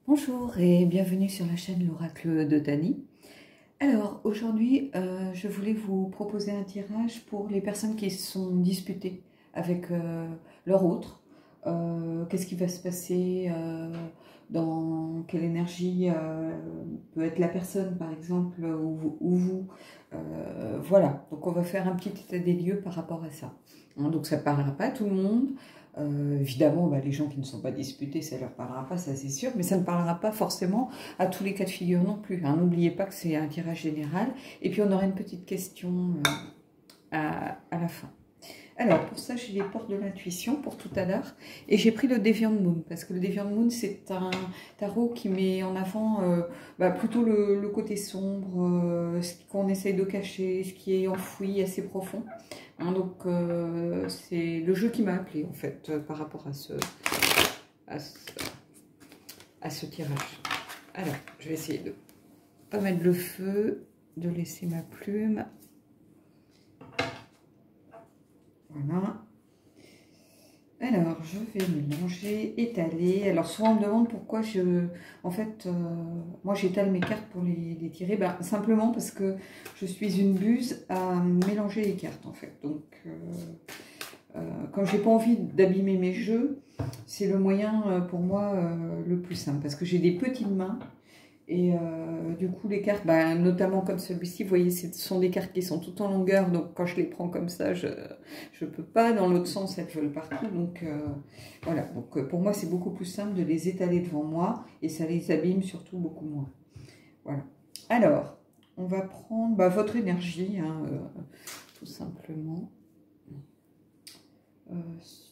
Bonjour et bienvenue sur la chaîne l'Oracle de Dany. Alors aujourd'hui, je voulais vous proposer un tirage pour les personnes qui sont disputées avec leur autre. Qu'est-ce qui va se passer, dans quelle énergie peut être la personne par exemple, ou vous. Voilà, donc on va faire un petit état des lieux par rapport à ça. Hein, donc ça ne parlera pas à tout le monde. Évidemment, les gens qui ne sont pas disputés, ça ne leur parlera pas, ça c'est sûr, mais ça ne parlera pas forcément à tous les cas de figure non plus. Hein. N'oubliez pas que c'est un tirage général. Et puis on aura une petite question à la fin. Alors pour ça, j'ai les portes de l'intuition pour tout à l'heure. Et j'ai pris le Deviant Moon, parce que le Deviant Moon, c'est un tarot qui met en avant plutôt le côté sombre, ce qu'on essaye de cacher, ce qui est enfoui assez profond. Hein, donc c'est le jeu qui m'a appelé en fait par rapport à ce tirage. Alors, je vais essayer de ne pas mettre le feu, de laisser ma plume. Voilà. Alors, je vais mélanger, étaler. Alors, souvent on me demande pourquoi moi j'étale mes cartes pour les tirer. Simplement parce que je suis une buse à mélanger les cartes en fait. Donc, quand j'ai pas envie d'abîmer mes jeux, c'est le moyen pour moi le plus simple. Parce que j'ai des petites mains. Et du coup, les cartes, notamment comme celui-ci, vous voyez, ce sont des cartes qui sont toutes en longueur. Donc, quand je les prends comme ça, je ne peux pas. Dans l'autre sens, elles volent partout. Donc, voilà. Donc, pour moi, c'est beaucoup plus simple de les étaler devant moi. Et ça les abîme surtout beaucoup moins. Voilà. Alors, on va prendre votre énergie, hein, tout simplement.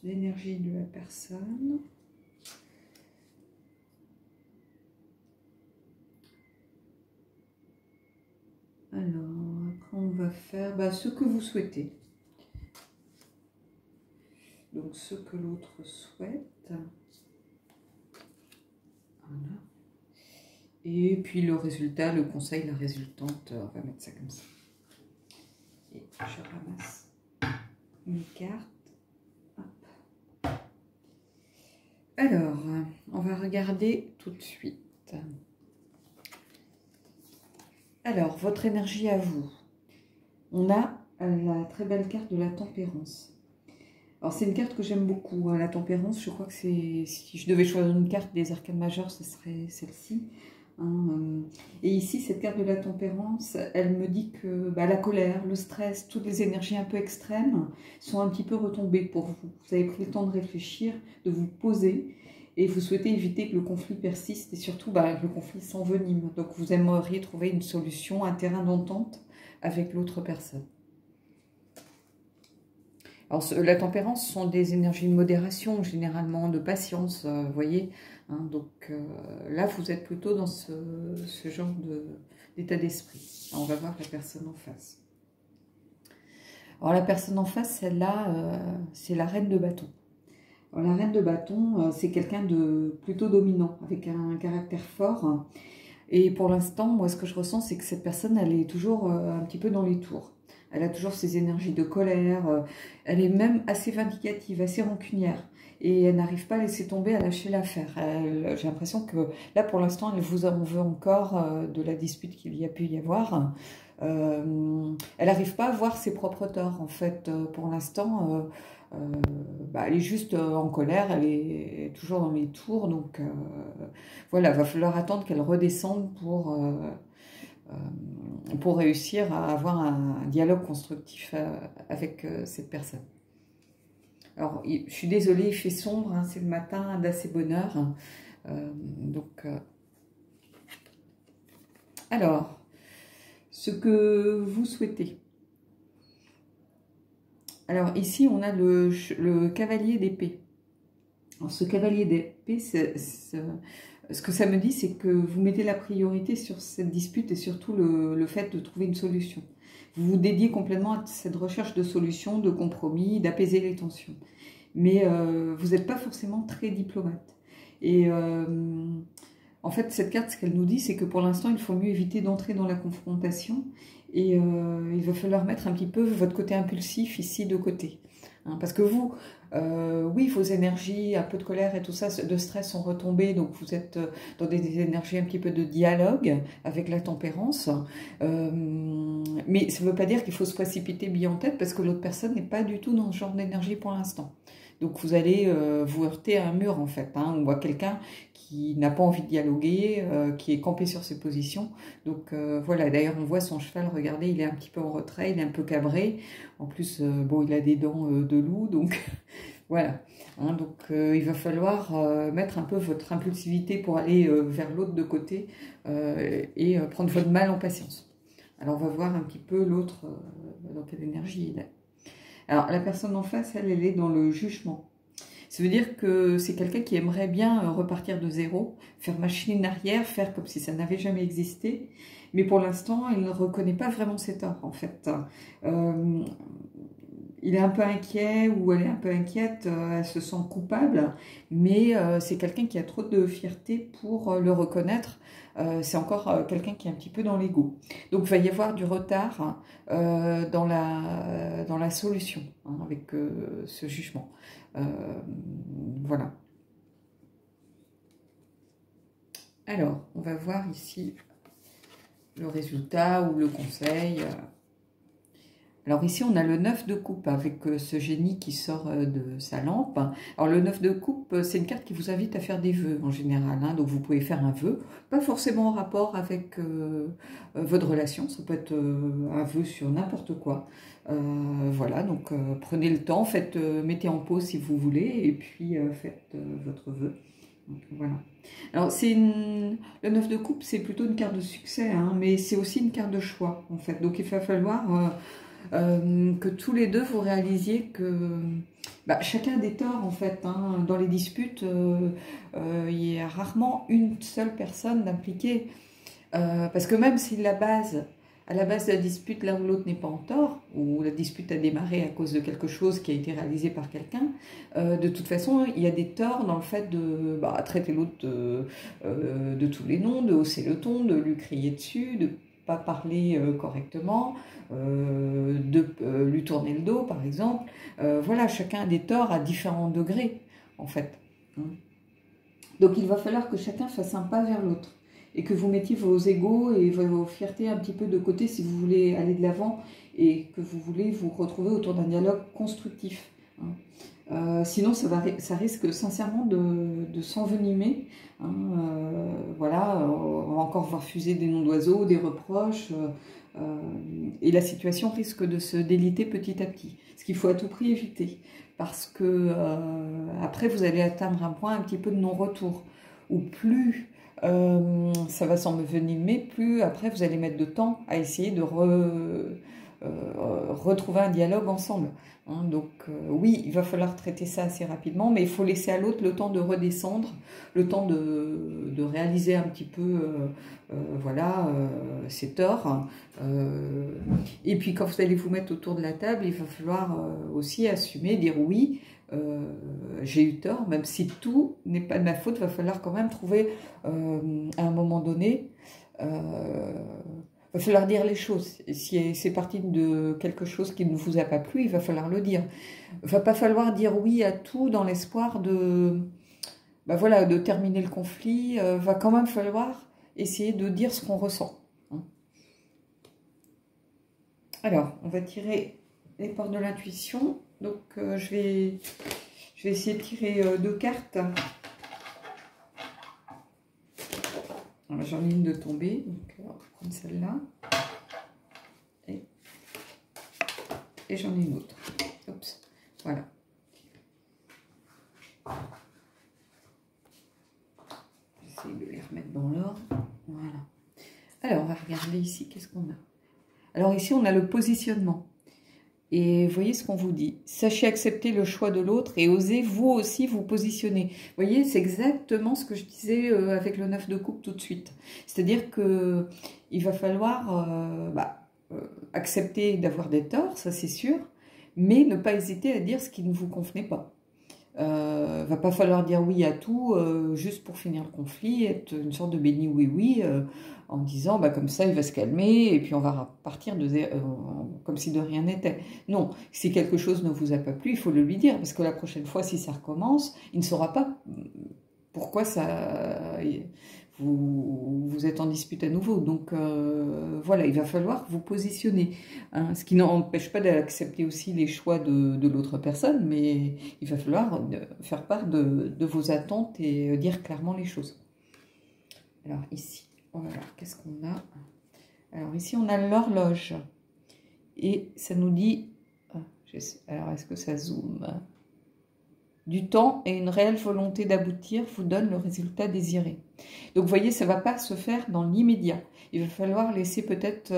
L'énergie de la personne. Alors, après on va faire ce que vous souhaitez. Donc, ce que l'autre souhaite. Voilà. Et puis le résultat, le conseil, la résultante, on va mettre ça comme ça. Et je ramasse mes cartes. Hop. Alors, on va regarder tout de suite. Alors, votre énergie à vous. On a la très belle carte de la tempérance. Alors, c'est une carte que j'aime beaucoup, hein, la tempérance. Je crois que si je devais choisir une carte des arcanes majeures, ce serait celle-ci. Hein. Et ici, cette carte de la tempérance, elle me dit que la colère, le stress, toutes les énergies un peu extrêmes sont un petit peu retombées pour vous. Vous avez pris le temps de réfléchir, de vous poser. Et vous souhaitez éviter que le conflit persiste et surtout que le conflit s'envenime. Donc vous aimeriez trouver une solution, un terrain d'entente avec l'autre personne. Alors la tempérance sont des énergies de modération, généralement de patience, vous voyez. Hein, donc là, vous êtes plutôt dans ce genre d'état d'esprit. On va voir la personne en face. Alors la personne en face, celle-là, c'est la reine de bâton. Alors, la reine de bâton, c'est quelqu'un de plutôt dominant, avec un caractère fort. Et pour l'instant, moi, ce que je ressens, c'est que cette personne, elle est toujours un petit peu dans les tours. Elle a toujours ses énergies de colère. Elle est même assez vindicative, assez rancunière. Et elle n'arrive pas à laisser tomber, à lâcher l'affaire. J'ai l'impression que là, pour l'instant, elle vous en veut encore de la dispute qu'il y a pu y avoir. Elle n'arrive pas à voir ses propres torts, en fait, pour l'instant. Elle est juste en colère, elle est toujours dans les tours, donc voilà, va falloir attendre qu'elle redescende pour réussir à avoir un dialogue constructif avec cette personne. Alors, je suis désolée, il fait sombre, hein, c'est le matin d'assez bonne heure, alors, ce que vous souhaitez. Alors ici, on a le cavalier d'épée. Alors ce cavalier d'épée, ce que ça me dit, c'est que vous mettez la priorité sur cette dispute et surtout le fait de trouver une solution. Vous vous dédiez complètement à cette recherche de solutions, de compromis, d'apaiser les tensions. Mais vous n'êtes pas forcément très diplomate. Et en fait, cette carte, ce qu'elle nous dit, c'est que pour l'instant, il faut mieux éviter d'entrer dans la confrontation. Et il va falloir mettre un petit peu votre côté impulsif ici de côté. Hein, parce que vous, Oui, vos énergies, un peu de colère et tout ça, de stress sont retombées, donc vous êtes dans des énergies un petit peu de dialogue avec la tempérance. Mais ça ne veut pas dire qu'il faut se précipiter bille en tête parce que l'autre personne n'est pas du tout dans ce genre d'énergie pour l'instant. Donc vous allez vous heurter à un mur en fait, hein, ou à quelqu'un qui n'a pas envie de dialoguer, qui est campé sur ses positions. Donc voilà, d'ailleurs on voit son cheval, regardez, il est un petit peu en retrait, il est un peu cabré. En plus, bon, il a des dents de loup, donc voilà. Hein, donc il va falloir mettre un peu votre impulsivité pour aller vers l'autre de côté et prendre votre mal en patience. Alors on va voir un petit peu l'autre dans quelle énergie il est. Alors, la personne en face, elle est dans le jugement. Ça veut dire que c'est quelqu'un qui aimerait bien repartir de zéro, faire machine arrière, faire comme si ça n'avait jamais existé. Mais pour l'instant, il ne reconnaît pas vraiment ses torts, en fait. Il est un peu inquiet ou elle est un peu inquiète, elle se sent coupable, mais c'est quelqu'un qui a trop de fierté pour le reconnaître. C'est encore quelqu'un qui est un petit peu dans l'ego. Donc il va y avoir du retard dans la solution hein, avec ce jugement. Voilà. Alors, on va voir ici le résultat ou le conseil. Alors ici, on a le 9 de coupe avec ce génie qui sort de sa lampe. Alors le 9 de coupe, c'est une carte qui vous invite à faire des vœux en général. Hein. Donc vous pouvez faire un vœu, pas forcément en rapport avec votre relation. Ça peut être un vœu sur n'importe quoi. Voilà, donc prenez le temps, mettez en pause si vous voulez et puis faites votre vœu. Donc, voilà. Alors le 9 de coupe, c'est plutôt une carte de succès, hein, mais c'est aussi une carte de choix en fait. Donc il va falloir... que tous les deux vous réalisiez que chacun a des torts en fait. Hein. Dans les disputes, il y a rarement une seule personne d'impliquée. Parce que même si à la base de la dispute, l'un ou l'autre n'est pas en tort, ou la dispute a démarré à cause de quelque chose qui a été réalisé par quelqu'un, de toute façon, il y a des torts dans le fait de traiter l'autre de tous les noms, de hausser le ton, de lui crier dessus, de pas parler correctement, de lui tourner le dos par exemple. Voilà, chacun a des torts à différents degrés en fait. Donc il va falloir que chacun fasse un pas vers l'autre et que vous mettiez vos égos et vos fiertés un petit peu de côté si vous voulez aller de l'avant et que vous voulez vous retrouver autour d'un dialogue constructif. Sinon, ça risque sincèrement de s'envenimer. Hein, voilà, on va encore voir fuser des noms d'oiseaux, des reproches, et la situation risque de se déliter petit à petit. Ce qu'il faut à tout prix éviter, parce que après vous allez atteindre un point un petit peu de non-retour, où plus ça va s'envenimer, plus après vous allez mettre de temps à essayer de retrouver un dialogue ensemble. Hein, donc oui, il va falloir traiter ça assez rapidement, mais il faut laisser à l'autre le temps de redescendre, le temps de réaliser un petit peu voilà, ses torts. Et puis quand vous allez vous mettre autour de la table, il va falloir aussi assumer, dire oui, j'ai eu tort, même si tout n'est pas de ma faute, il va falloir quand même trouver à un moment donné... il va falloir dire les choses. Si c'est parti de quelque chose qui ne vous a pas plu, il va falloir le dire. Il ne va pas falloir dire oui à tout dans l'espoir voilà, de terminer le conflit. Il va quand même falloir essayer de dire ce qu'on ressent. Alors, on va tirer les portes de l'intuition. Donc, je vais essayer de tirer deux cartes. J'en ai une de tombée, donc on va prendre celle-là. Et j'en ai une autre. Oups, voilà. J'essaie de les remettre dans l'ordre. Voilà. Alors, on va regarder ici, qu'est-ce qu'on a? Alors ici, on a le positionnement. Et voyez ce qu'on vous dit. Sachez accepter le choix de l'autre et osez vous aussi vous positionner. Vous voyez, c'est exactement ce que je disais avec le 9 de coupe tout de suite. C'est-à-dire que il va falloir accepter d'avoir des torts, ça c'est sûr, mais ne pas hésiter à dire ce qui ne vous convenait pas. Va pas falloir dire oui à tout juste pour finir le conflit, être une sorte de béni oui-oui en disant bah, comme ça il va se calmer et puis on va repartir comme si de rien n'était. Non, si quelque chose ne vous a pas plu, il faut le lui dire parce que la prochaine fois, si ça recommence, il ne saura pas pourquoi vous êtes en dispute à nouveau. Donc voilà, il va falloir vous positionner. Hein, ce qui n'empêche pas d'accepter aussi les choix de l'autre personne, mais il va falloir faire part de vos attentes et dire clairement les choses. Alors ici, on va voir qu'est-ce qu'on a. Alors ici, on a l'horloge. Et ça nous dit... alors, est-ce que ça zoome ? Du temps et une réelle volonté d'aboutir vous donne le résultat désiré. Donc, vous voyez, ça ne va pas se faire dans l'immédiat. Il va falloir laisser peut-être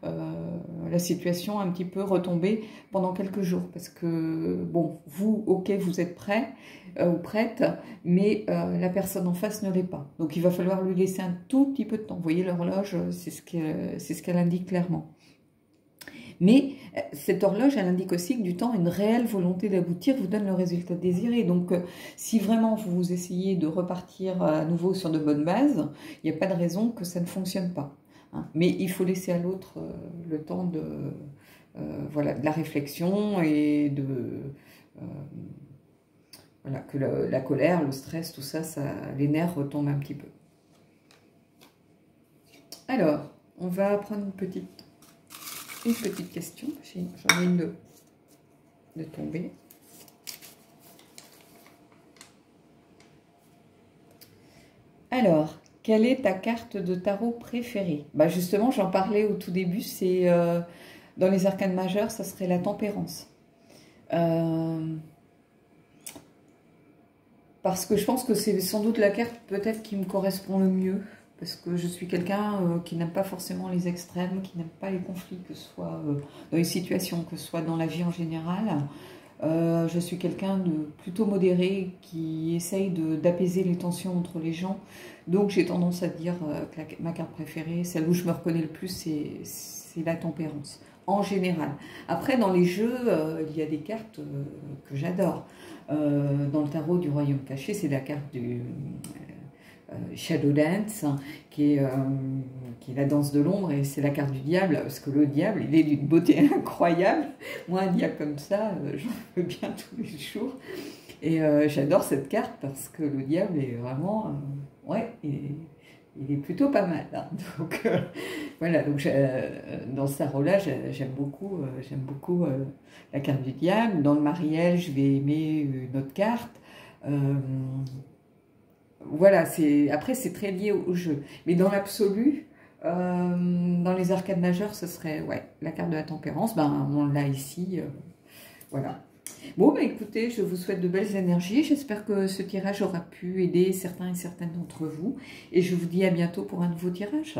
la situation un petit peu retomber pendant quelques jours. Parce que, bon, vous, ok, vous êtes prêt ou prête, mais la personne en face ne l'est pas. Donc, il va falloir lui laisser un tout petit peu de temps. Vous voyez, l'horloge, c'est ce qu'elle indique clairement. Mais cette horloge, elle indique aussi que du temps, une réelle volonté d'aboutir vous donne le résultat désiré. Donc, si vraiment vous essayez de repartir à nouveau sur de bonnes bases, il n'y a pas de raison que ça ne fonctionne pas. Hein. Mais il faut laisser à l'autre le temps voilà, de la réflexion et voilà, que la colère, le stress, tout ça, les nerfs retombent un petit peu. Alors, on va prendre une petite question, j'en ai une de tomber. Alors, quelle est ta carte de tarot préférée? Bah justement, j'en parlais au tout début, c'est dans les arcanes majeures, ça serait la tempérance. Parce que je pense que c'est sans doute la carte peut-être qui me correspond le mieux. Parce que je suis quelqu'un qui n'aime pas forcément les extrêmes, qui n'aime pas les conflits, que ce soit dans les situations, que ce soit dans la vie en général. Je suis quelqu'un de plutôt modéré, qui essaye d'apaiser les tensions entre les gens. Donc j'ai tendance à dire que ma carte préférée, celle où je me reconnais le plus, c'est la tempérance, en général. Après, dans les jeux, il y a des cartes que j'adore. Dans le tarot du royaume caché, c'est la carte du... Shadow Dance, qui est la danse de l'ombre, et c'est la carte du diable, parce que le diable, il est d'une beauté incroyable. Moi, un diable comme ça, j'en veux bien tous les jours. Et j'adore cette carte, parce que le diable est vraiment... ouais, il est plutôt pas mal. Hein. Donc, voilà, donc, dans ce tarot-là, j'aime beaucoup la carte du diable. Dans le Mariel, je vais aimer une autre carte. Voilà, après c'est très lié au jeu. Mais dans l'absolu, dans les arcades majeures, ce serait ouais, la carte de la tempérance. Ben, on l'a ici. Voilà. Bon, bah, écoutez, je vous souhaite de belles énergies. J'espère que ce tirage aura pu aider certains et certaines d'entre vous. Et je vous dis à bientôt pour un nouveau tirage.